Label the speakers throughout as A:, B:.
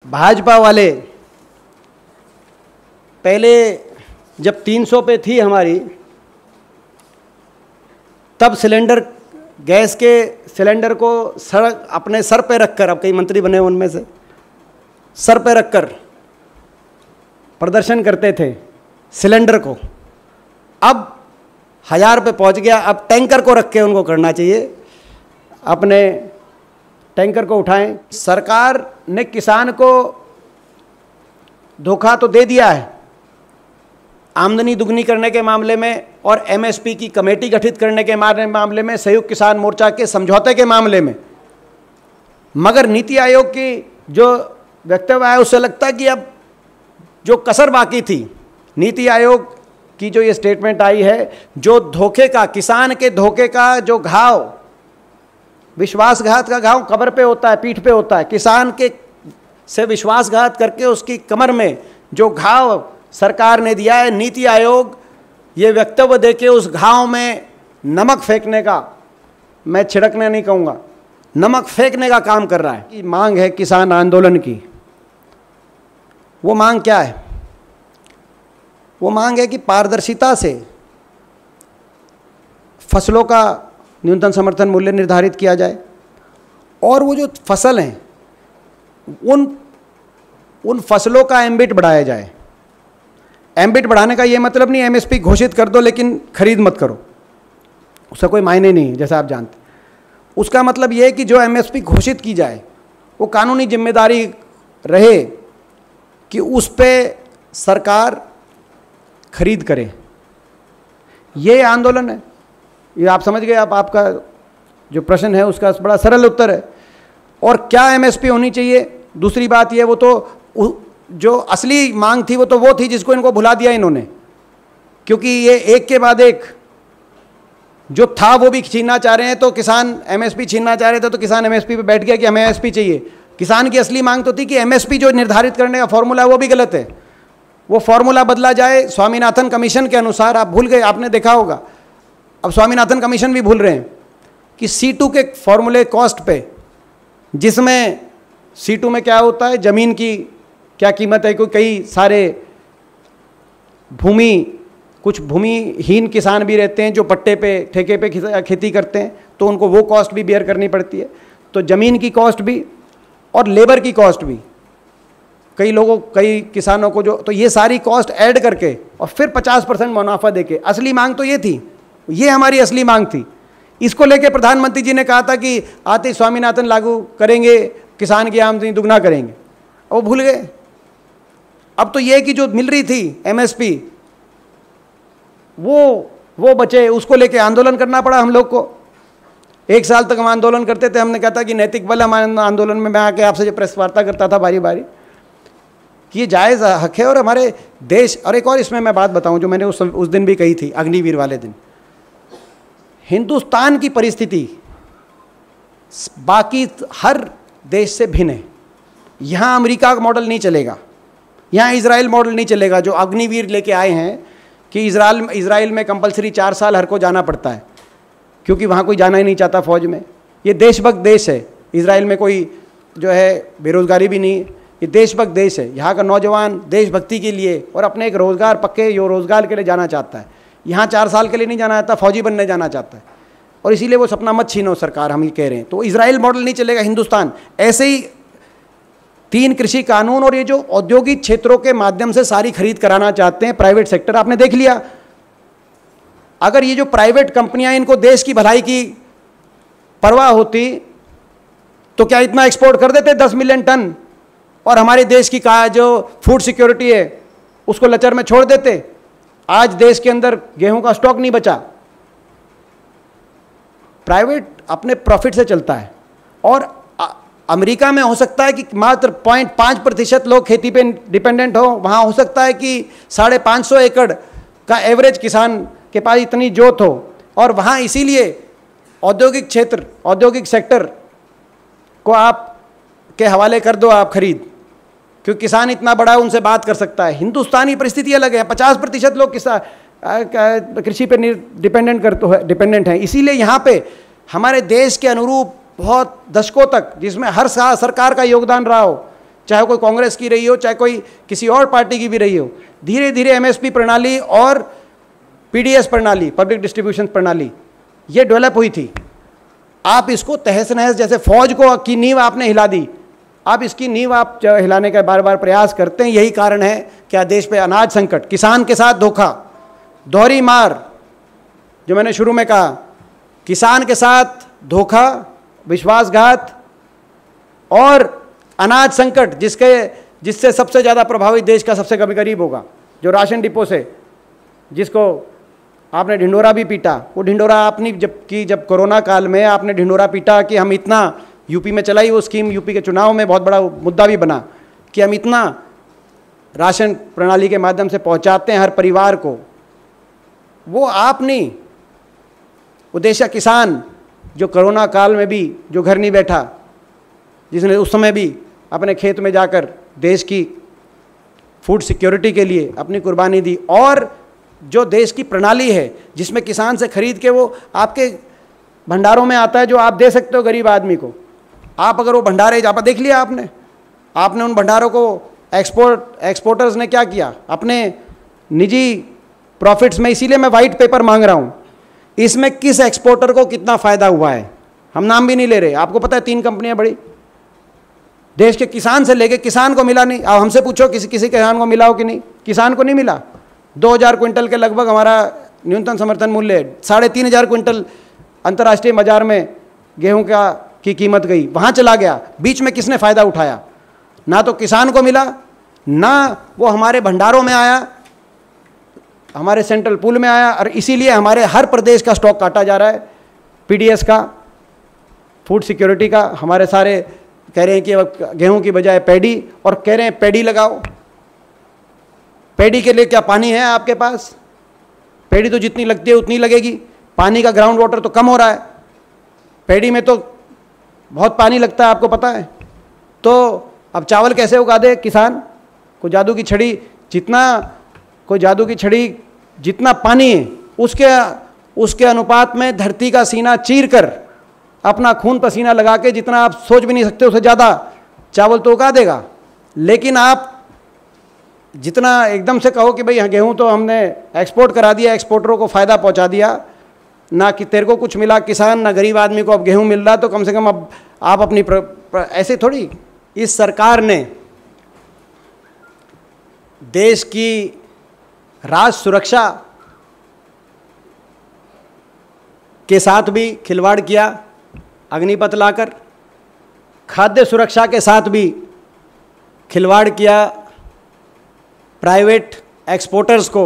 A: भाजपा वाले पहले जब 300 पे थी हमारी, तब सिलेंडर, गैस के सिलेंडर को सड़क अपने सर पे रखकर, अब कई मंत्री बने उनमें से, सर पे रखकर प्रदर्शन करते थे सिलेंडर को। अब 1000 पे पहुंच गया, अब टैंकर को रख के उनको करना चाहिए, अपने टैंकर को उठाएं। सरकार ने किसान को धोखा तो दे दिया है आमदनी दुगनी करने के मामले में, और एमएसपी की कमेटी गठित करने के मामले में, संयुक्त किसान मोर्चा के समझौते के मामले में, मगर नीति आयोग की जो वक्तव्य आया उससे लगता है कि अब जो कसर बाकी थी, नीति आयोग की जो ये स्टेटमेंट आई है, जो धोखे का, किसान के धोखे का जो घाव, विश्वासघात का घाव कमर पे होता है, पीठ पे होता है, किसान के से विश्वासघात करके उसकी कमर में जो घाव सरकार ने दिया है, नीति आयोग ये वक्तव्य देके उस घाव में नमक फेंकने का, मैं छिड़कने नहीं कहूँगा, नमक फेंकने का काम कर रहा है। कि मांग है किसान आंदोलन की, वो मांग क्या है? वो मांग है कि पारदर्शिता से फसलों का न्यूनतम समर्थन मूल्य निर्धारित किया जाए, और वो जो फसल हैं उन फसलों का एम्बिट बढ़ाया जाए। एम्बिट बढ़ाने का ये मतलब नहीं एमएसपी घोषित कर दो लेकिन खरीद मत करो, उसका कोई मायने नहीं है, जैसा आप जानते। उसका मतलब ये है कि जो एमएसपी घोषित की जाए वो कानूनी जिम्मेदारी रहे कि उस पे सरकार खरीद करे। ये आंदोलन है, ये आप समझ गए। आपका जो प्रश्न है उसका बड़ा सरल उत्तर है। और क्या एमएसपी होनी चाहिए, दूसरी बात ये, वो तो जो असली मांग थी वो थी जिसको इनको भुला दिया इन्होंने, क्योंकि ये एक के बाद एक जो था वो भी छीनना चाह रहे हैं। तो किसान एमएसपी छीनना चाह रहे थे तो किसान एमएसपी पे बैठ गया कि हमें एमएसपी चाहिए। किसान की असली मांग तो थी कि एमएसपी जो निर्धारित करने का फॉर्मूला है वो भी गलत है, वो फॉर्मूला बदला जाए स्वामीनाथन कमीशन के अनुसार। आप भूल गए, आपने देखा होगा, अब स्वामीनाथन कमीशन भी भूल रहे हैं कि C2 के फॉर्मूले कॉस्ट पे, जिसमें C2 में क्या होता है, ज़मीन की क्या कीमत है, कोई कई सारे कुछ भूमिहीन किसान भी रहते हैं जो पट्टे पे, ठेके पे खेती करते हैं, तो उनको वो कॉस्ट भी बेयर करनी पड़ती है। तो ज़मीन की कॉस्ट भी और लेबर की कॉस्ट भी, कई किसानों को जो, तो ये सारी कॉस्ट ऐड करके और फिर 50% मुनाफा देके, असली मांग तो ये थी, ये हमारी असली मांग थी। इसको लेके प्रधानमंत्री जी ने कहा था कि आते स्वामीनाथन लागू करेंगे, किसान की आमदनी दुगना करेंगे, वो भूल गए। अब तो ये कि जो मिल रही थी एमएसपी वो बचे, उसको लेके आंदोलन करना पड़ा हम लोग को। 1 साल तक हम आंदोलन करते थे। हमने कहा था कि नैतिक बल हमारे आंदोलन में, मैं आके आपसे जो प्रेस वार्ता करता था बारी बारी, कि ये जायज़ हक है और हमारे देश। और एक और इसमें मैं बात बताऊं जो मैंने उस दिन भी कही थी, अग्निवीर वाले दिन, हिंदुस्तान की परिस्थिति बाकी हर देश से भिन्न है। यहाँ अमेरिका का मॉडल नहीं चलेगा, यहाँ इजराइल मॉडल नहीं चलेगा जो अग्निवीर लेके आए हैं कि इजराइल में कंपलसरी 4 साल हर को जाना पड़ता है, क्योंकि वहाँ कोई जाना ही नहीं चाहता फौज में। ये देशभक्त देश है, इजराइल में कोई जो है बेरोजगारी भी नहीं है, ये देशभक्त देश है। यहाँ का नौजवान देशभक्ति के लिए और अपने एक रोज़गार, पक्के रोज़गार के लिए जाना चाहता है। यहाँ 4 साल के लिए नहीं जाना चाहता, फौजी बनने जाना चाहता है, और इसीलिए वो सपना मत छीनो सरकार, हम ये कह रहे हैं। तो इजराइल मॉडल नहीं चलेगा हिंदुस्तान। ऐसे ही 3 कृषि कानून और ये जो औद्योगिक क्षेत्रों के माध्यम से सारी खरीद कराना चाहते हैं प्राइवेट सेक्टर, आपने देख लिया। अगर ये जो प्राइवेट कंपनियां, इनको देश की भलाई की परवाह होती तो क्या इतना एक्सपोर्ट कर देते 10 मिलियन टन, और हमारे देश की जो फूड सिक्योरिटी है उसको लचर में छोड़ देते। आज देश के अंदर गेहूं का स्टॉक नहीं बचा। प्राइवेट अपने प्रॉफिट से चलता है, और अमेरिका में हो सकता है कि मात्र 0.5% लोग खेती पे डिपेंडेंट हो, वहाँ हो सकता है कि 550 एकड़ का एवरेज किसान के पास इतनी जोत हो, और वहाँ इसीलिए औद्योगिक क्षेत्र, औद्योगिक सेक्टर को आप के हवाले कर दो आप खरीद, क्योंकि किसान इतना बड़ा है, उनसे बात कर सकता है। हिंदुस्तानी परिस्थिति अलग है, 50% लोग कृषि पे डिपेंडेंट हैं। इसीलिए यहाँ पे हमारे देश के अनुरूप बहुत दशकों तक, जिसमें हर सरकार का योगदान रहा हो, चाहे कोई कांग्रेस की रही हो, चाहे कोई किसी और पार्टी की भी रही हो, धीरे धीरे एमएसपी प्रणाली और पीडीएस प्रणाली, पब्लिक डिस्ट्रीब्यूशन प्रणाली, ये डेवलप हुई थी। आप इसको तहस नहस, जैसे फौज को की नींव आपने हिला दी, आप इसकी नींव आप हिलाने का बार बार प्रयास करते हैं। यही कारण है क्या देश पे अनाज संकट, किसान के साथ धोखा, दोहरी मार, जो मैंने शुरू में कहा, किसान के साथ धोखा, विश्वासघात और अनाज संकट, जिससे सबसे ज़्यादा प्रभावित देश का सबसे कभी गरीब होगा, जो राशन डिपो से, जिसको आपने ढिंढोरा भी पीटा, वो ढिंढोरा आपने जब कोरोना काल में आपने ढिंढोरा पीटा कि हम इतना, यूपी में चलाई वो स्कीम, यूपी के चुनाव में बहुत बड़ा मुद्दा भी बना कि हम इतना राशन प्रणाली के माध्यम से पहुंचाते हैं हर परिवार को, वो आप नहीं, वो देश का किसान जो कोरोना काल में भी जो घर नहीं बैठा, जिसने उस समय भी अपने खेत में जाकर देश की फूड सिक्योरिटी के लिए अपनी कुर्बानी दी, और जो देश की प्रणाली है जिसमें किसान से खरीद के वो आपके भंडारों में आता है, जो आप दे सकते हो गरीब आदमी को। आप अगर वो भंडारे आप देख लिया आपने उन भंडारों को एक्सपोर्टर्स ने क्या किया अपने निजी प्रॉफिट्स में। इसीलिए मैं वाइट पेपर मांग रहा हूँ, इसमें किस एक्सपोर्टर को कितना फ़ायदा हुआ है, हम नाम भी नहीं ले रहे। आपको पता है 3 कंपनियां बड़ी, देश के किसान से लेके, किसान को मिला नहीं। आप हमसे पूछो किसी किसान को मिला हो कि नहीं, किसान को नहीं मिला। 2000 क्विंटल के लगभग हमारा न्यूनतम समर्थन मूल्य है, 3500 क्विंटल अंतर्राष्ट्रीय बाजार में गेहूं की कीमत गई, वहाँ चला गया। बीच में किसने फ़ायदा उठाया? ना तो किसान को मिला, ना वो हमारे भंडारों में आया, हमारे सेंट्रल पूल में आया, और इसीलिए हमारे हर प्रदेश का स्टॉक काटा जा रहा है, पीडीएस का, फूड सिक्योरिटी का। हमारे सारे कह रहे हैं कि गेहूं की बजाय पैडी, और कह रहे हैं पैडी लगाओ। पैडी के लिए क्या पानी है आपके पास? पैडी तो जितनी लगती है उतनी लगेगी, पानी का ग्राउंड वाटर तो कम हो रहा है, पैडी में तो बहुत पानी लगता है, आपको पता है। तो अब चावल कैसे उगा दे किसान? कोई जादू की छड़ी, जितना पानी है उसके अनुपात में धरती का सीना चीर कर, अपना खून पसीना लगा के, जितना आप सोच भी नहीं सकते उससे ज़्यादा चावल तो उगा देगा। लेकिन आप जितना एकदम से कहो कि भाई गेहूं तो हमने एक्सपोर्ट करा दिया, एक्सपोर्टरों को फ़ायदा पहुंचा दिया, ना कि तेरे को कुछ मिला किसान, ना गरीब आदमी को अब गेहूं मिल रहा, तो कम से कम अब आप अपनी ऐसे थोड़ी। इस सरकार ने देश की राष्ट्र सुरक्षा के साथ भी खिलवाड़ किया, अग्निपथ लाकर, खाद्य सुरक्षा के साथ भी खिलवाड़ किया, प्राइवेट एक्सपोर्टर्स को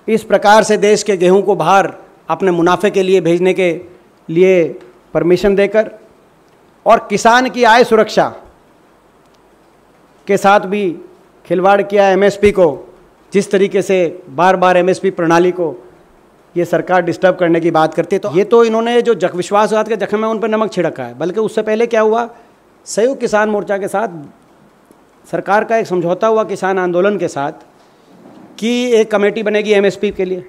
A: इस प्रकार से देश के गेहूं को बाहर अपने मुनाफे के लिए भेजने के लिए परमिशन देकर, और किसान की आय सुरक्षा के साथ भी खिलवाड़ किया। एमएसपी को जिस तरीके से बार बार एमएसपी प्रणाली को ये सरकार डिस्टर्ब करने की बात करती है, तो ये तो इन्होंने जो विश्वासघात के जख्म है उन पर नमक छिड़का है। बल्कि उससे पहले क्या हुआ, संयुक्त किसान मोर्चा के साथ सरकार का एक समझौता हुआ किसान आंदोलन के साथ कि एक कमेटी बनेगी एमएसपी के लिए।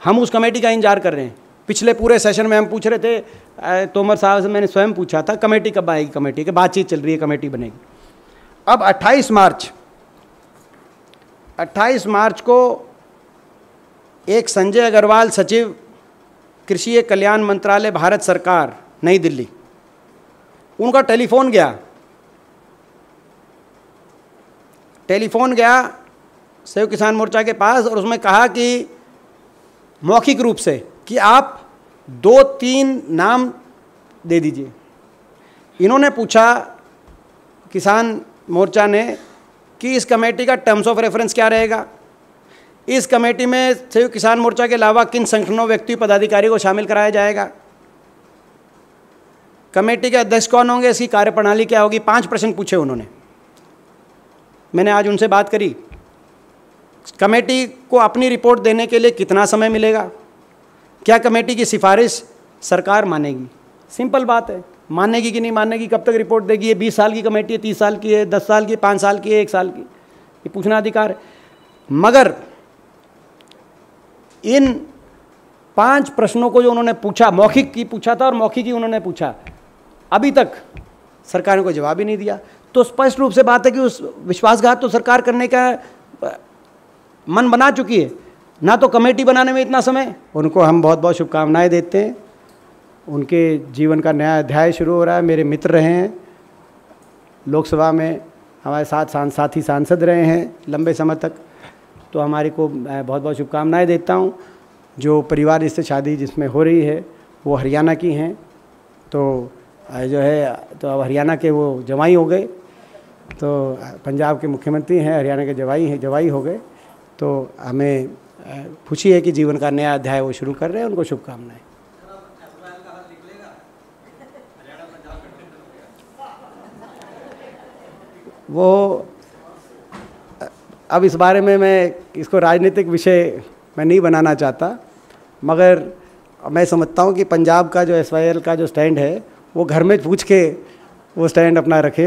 A: हम उस कमेटी का इंतजार कर रहे हैं। पिछले पूरे सेशन में हम पूछ रहे थे, तोमर साहब से मैंने स्वयं पूछा था कमेटी कब आएगी, कमेटी की बातचीत चल रही है, कमेटी बनेगी। अब 28 मार्च को एक संजय अग्रवाल, सचिव कृषि कल्याण मंत्रालय, भारत सरकार, नई दिल्ली, उनका टेलीफोन गया संयुक्त किसान मोर्चा के पास, और उसमें कहा कि मौखिक रूप से कि आप 2-3 नाम दे दीजिए। इन्होंने पूछा, किसान मोर्चा ने, कि इस कमेटी का टर्म्स ऑफ रेफरेंस क्या रहेगा, इस कमेटी में संयुक्त किसान मोर्चा के अलावा किन संगठनों, व्यक्ति, पदाधिकारी को शामिल कराया जाएगा, कमेटी के अध्यक्ष कौन होंगे, इसकी कार्यप्रणाली क्या होगी। 5 प्रश्न पूछे उन्होंने। मैंने आज उनसे बात करी, कमेटी को अपनी रिपोर्ट देने के लिए कितना समय मिलेगा, क्या कमेटी की सिफारिश सरकार मानेगी। सिंपल बात है, मानेगी कि नहीं मानेगी, कब तक रिपोर्ट देगी। ये 20 साल की कमेटी है, 30 साल की है, 10 साल की, 5 साल की है, 1 साल की, ये पूछना अधिकार है। मगर इन 5 प्रश्नों को जो उन्होंने पूछा, मौखिक की पूछा था और मौखिक ही उन्होंने पूछा, अभी तक सरकार ने कोई जवाब ही नहीं दिया। तो स्पष्ट रूप से बात है कि उस विश्वासघात तो सरकार करने का मन बना चुकी है, ना तो कमेटी बनाने में इतना समय। उनको हम बहुत बहुत शुभकामनाएं देते हैं, उनके जीवन का नया अध्याय शुरू हो रहा है। मेरे मित्र रहे हैं, लोकसभा में हमारे साथ साथी सांसद रहे हैं लंबे समय तक, तो हमारी को बहुत बहुत शुभकामनाएं देता हूं। जो परिवार जिससे शादी जिसमें हो रही है वो हरियाणा की हैं, तो जो है तो अब हरियाणा के वो जवाई हो गए, तो पंजाब के मुख्यमंत्री हैं, हरियाणा के जवाई हो गए। तो हमें खुशी है कि जीवन का नया अध्याय वो शुरू कर रहे हैं, उनको शुभकामनाएं। वो अब इस बारे में मैं इसको राजनीतिक विषय मैं नहीं बनाना चाहता, मगर मैं समझता हूँ कि पंजाब का जो SYL का जो स्टैंड है वो घर में पूछ के वो स्टैंड अपना रखे।